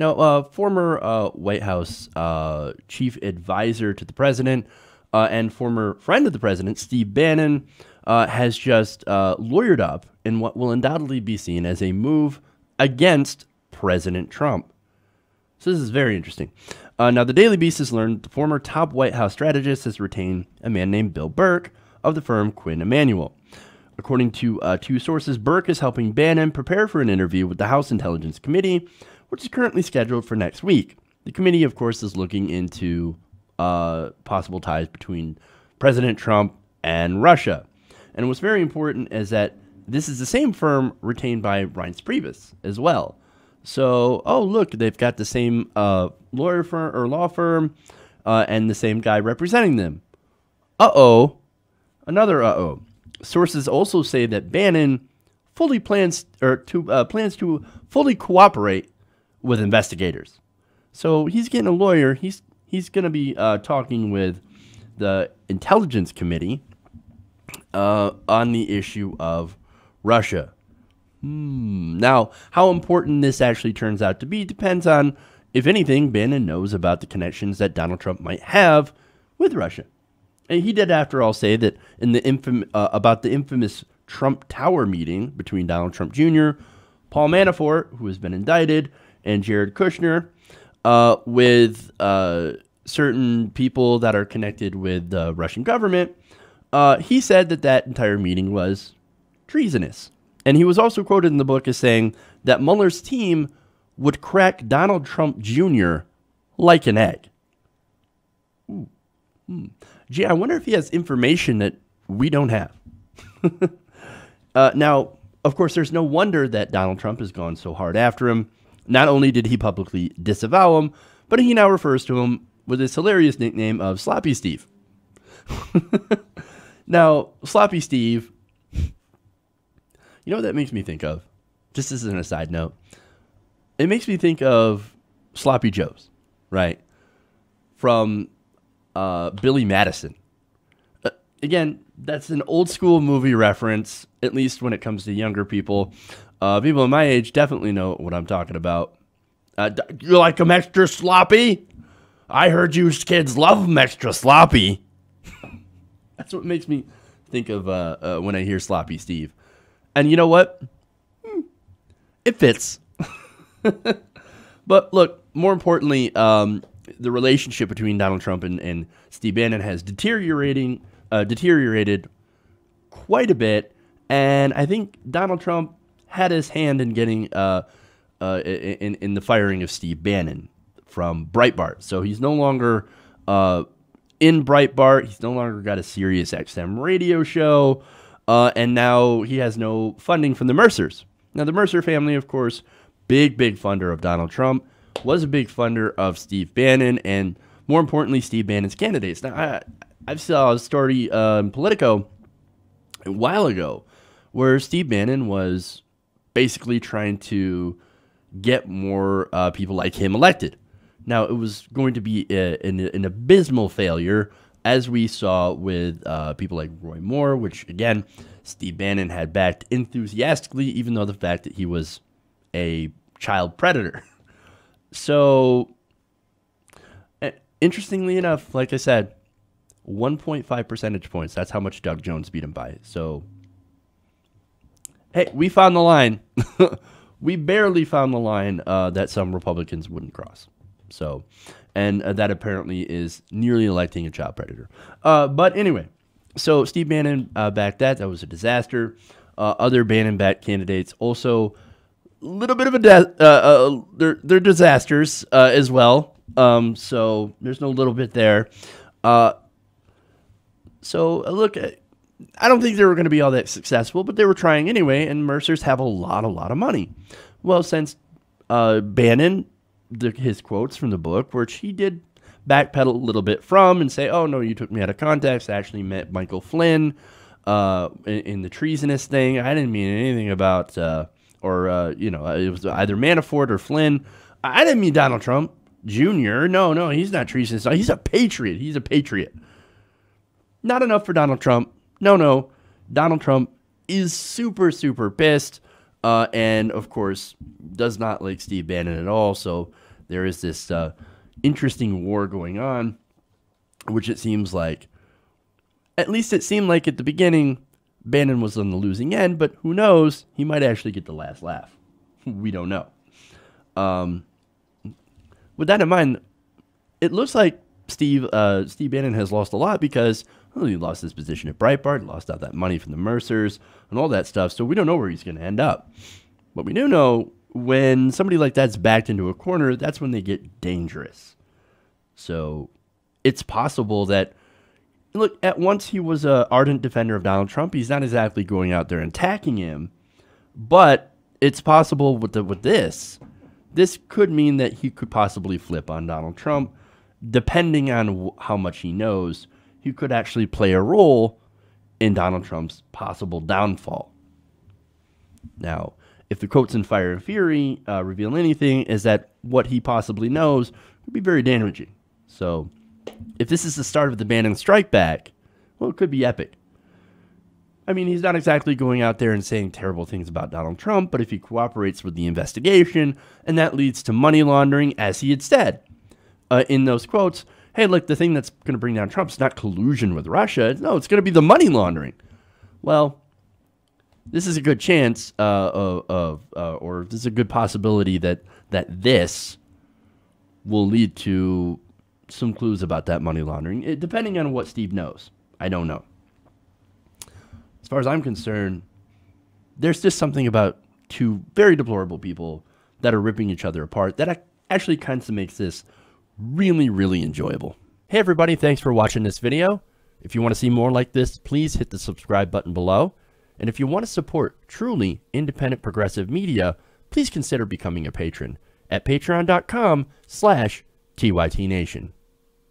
Now, former White House chief advisor to the president and former friend of the president, Steve Bannon, has just lawyered up in what will undoubtedly be seen as a move against President Trump. So this is very interesting. Now, the Daily Beast has learned the former top White House strategist has retained a man named Bill Burck of the firm Quinn Emanuel. According to two sources, Burck is helping Bannon prepare for an interview with the House Intelligence Committee, which is currently scheduled for next week. The committee, of course, is looking into possible ties between President Trump and Russia. And what's very important is that this is the same firm retained by Reince Priebus as well. So, oh, look, they've got the same lawyer firm or law firm and the same guy representing them. Uh-oh. Another uh-oh. Sources also say that Bannon fully plans to fully cooperate with investigators. So he's getting a lawyer. He's going to be talking with the Intelligence Committee on the issue of Russia. Now, how important this actually turns out to be depends on, if anything, Bannon knows about the connections that Donald Trump might have with Russia. And he did, after all, say that in the about the infamous Trump Tower meeting between Donald Trump Jr., Paul Manafort, who has been indicted, and Jared Kushner, with certain people that are connected with the Russian government. He said that that entire meeting was treasonous. And he was also quoted in the book as saying that Mueller's team would crack Donald Trump Jr. like an egg. Gee, I wonder if he has information that we don't have. Now, of course, there's no wonder that Donald Trump has gone so hard after him. Not only did he publicly disavow him, but he now refers to him with his hilarious nickname of Sloppy Steve. Now, Sloppy Steve, you know what that makes me think of? Just as an aside note, it makes me think of Sloppy Joes, right? From Billy Madison. Again, that's an old school movie reference, at least when it comes to younger people. People my age definitely know what I'm talking about. You like them extra sloppy? I heard you kids love them extra sloppy. That's what makes me think of when I hear Sloppy Steve. And you know what? It fits. But look, more importantly, the relationship between Donald Trump and Steve Bannon has deteriorated quite a bit. And I think Donald Trump had his hand in getting in the firing of Steve Bannon from Breitbart. So he's no longer in Breitbart. He's no longer got a Sirius XM radio show. And now he has no funding from the Mercers. Now, the Mercer family, of course, big funder of Donald Trump, was a big funder of Steve Bannon, and more importantly, Steve Bannon's candidates. Now, I saw a story in Politico a while ago where Steve Bannon was basically trying to get more people like him elected. Now, it was going to be an abysmal failure, as we saw with people like Roy Moore, which, again, Steve Bannon had backed enthusiastically, even though the fact that he was a child predator. So, interestingly enough, like I said, 1.5 percentage points. That's how much Doug Jones beat him by. So, hey, we found the line. We barely found the line that some Republicans wouldn't cross. So, and that apparently is nearly electing a child predator. But anyway, so Steve Bannon backed that. That was a disaster. Other Bannon-backed candidates also a little bit of a they're disasters as well. So there's no little bit there. So look, I don't think they were going to be all that successful, but they were trying anyway. And Mercers have a lot of money. Well, since Bannon, his quotes from the book, which he did backpedal a little bit from and say, oh, no, you took me out of context. I actually met Michael Flynn in the treasonous thing. I didn't mean anything about, it was either Manafort or Flynn. I didn't mean Donald Trump Jr. No, he's not treasonous. He's a patriot. He's a patriot. Not enough for Donald Trump. No. Donald Trump is super pissed. And, of course, does not like Steve Bannon at all. So there is this interesting war going on, which it seems like, at least it seemed like at the beginning, Bannon was on the losing end, but who knows? He might actually get the last laugh. We don't know. With that in mind, it looks like Steve Bannon has lost a lot because he lost his position at Breitbart, lost out that money from the Mercers, and all that stuff. So we don't know where he's going to end up. But we do know when somebody like that's backed into a corner, that's when they get dangerous. So it's possible that, look, at once he was an ardent defender of Donald Trump. He's not exactly going out there and attacking him, but it's possible with this. This could mean that he could possibly flip on Donald Trump. Depending on how much he knows, he could actually play a role in Donald Trump's possible downfall. Now, if the quotes in Fire and Fury reveal anything, is that what he possibly knows could be very damaging. So if this is the start of the Bannon strike back, well, it could be epic. I mean, he's not exactly going out there and saying terrible things about Donald Trump, but if he cooperates with the investigation and that leads to money laundering, as he had said in those quotes, hey, look, the thing that's going to bring down Trump is not collusion with Russia. No, it's going to be the money laundering. Well, this is a good chance or this is a good possibility that this will lead to some clues about that money laundering, depending on what Steve knows. I don't know. As far as I'm concerned, there's just something about two very deplorable people that are ripping each other apart that actually kind of makes this really, really enjoyable. Hey everybody, thanks for watching this video. If you want to see more like this, please hit the subscribe button below. And if you want to support truly independent progressive media, please consider becoming a patron at patreon.com/TYTNation.